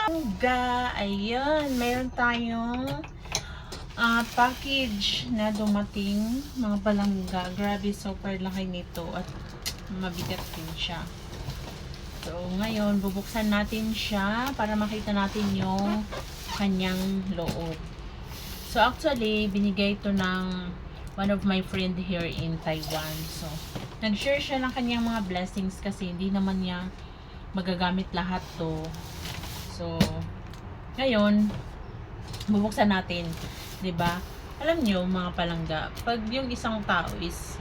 Ayun, mayroon tayong package na dumating, mga palangga. Grabe, super laki nito at mabigat din siya. So, ngayon, bubuksan natin siya para makita natin yung kanyang loob. So, actually, binigay ito ng one of my friend here in Taiwan. So, nag-share siya ng kanyang mga blessings kasi hindi naman niya magagamit lahat to. So, ngayon, bubuksan natin. 'Di ba? Alam nyo, mga palangga, pag yung isang tao is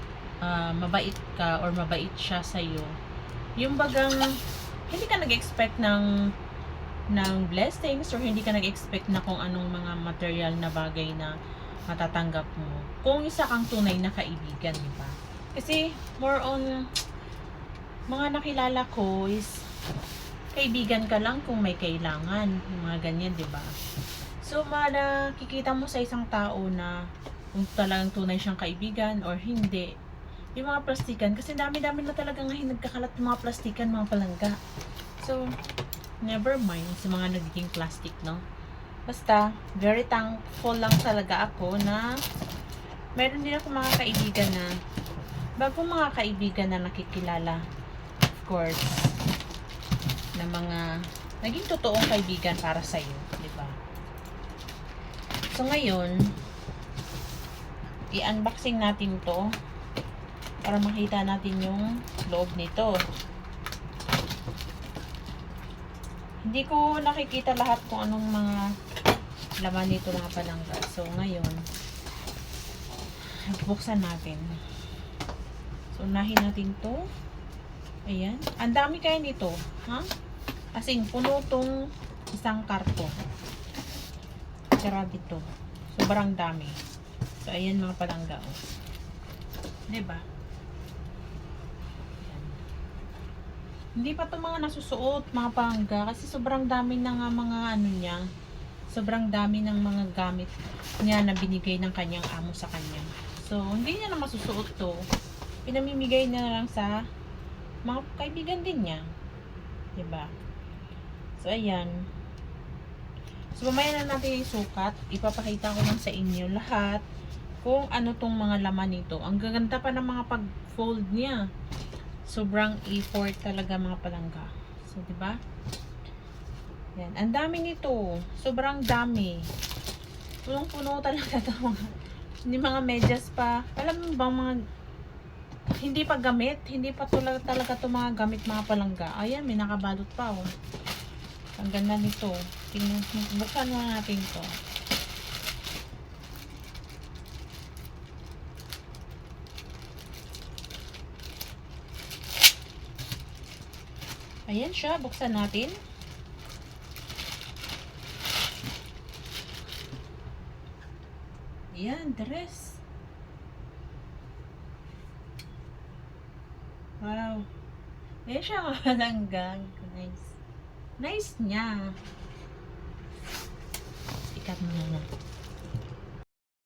mabait ka or mabait siya sa'yo, yung bagang hindi ka nag-expect ng blessings or hindi ka nag-expect na kung anong mga material na bagay na matatanggap mo. Kung isa kang tunay na kaibigan, di ba? Kasi more on mga nakilala ko is kaibigan ka lang kung may kailangan, mga ganyan, di ba? So, makikita mo sa isang tao na kung talagang tunay siyang kaibigan or hindi. Yung mga plastikan, kasi dami-dami na talaga ngayon nagkakalat ng mga plastikan, mga palangga. So, never mind sa mga nagiging plastic, no? Basta, very thankful lang talaga ako na meron din ako mga kaibigan na bagong mga kaibigan na nakikilala, of course, na mga naging totoong kaibigan para sa'yo, di ba? So, ngayon, i-unboxing natin to para makita natin yung loob nito. Hindi ko nakikita lahat kung anong mga laman nito, mga palangga. So, ngayon, buksan natin. So, unahin natin to. Ayan. Ang dami kaya nito. Ha? As in, puno tong isang karton. Grabe to. Sobrang dami. So, ayan mga palangga. Oh. Diba? Ayan. Hindi pa to mga nasusuot, mga palangga. Kasi sobrang dami na nga mga ano niya. Sobrang dami ng mga gamit niya na binigay ng kanyang amo sa kanya. So, hindi niya na masusuot to. Pinamimigay na lang sa mga kaibigan din niya. Diba? So, ayan. So, mamaya na natin isukat. Ipapakita ko lang sa inyo lahat kung ano tong mga laman nito. Ang gaganda pa ng mga pag-fold niya. Sobrang effort talaga, mga palangga. So, diba? Yan. Ang dami nito. Sobrang dami. Punong-puno talaga ito. Hindi mga medyas pa. Alam mo bang mga hindi pa gamit? Hindi pa talaga ito mga gamit, mga palangga. Ayan, may nakabalot pa. Oh. Ang ganda nito. Tingnan, buksan mo natin to. Ayan siya, buksan natin. Ayan, dress. Wow. Ayan siya, mga palangga. Nice. Nice niya. Ikat mo na.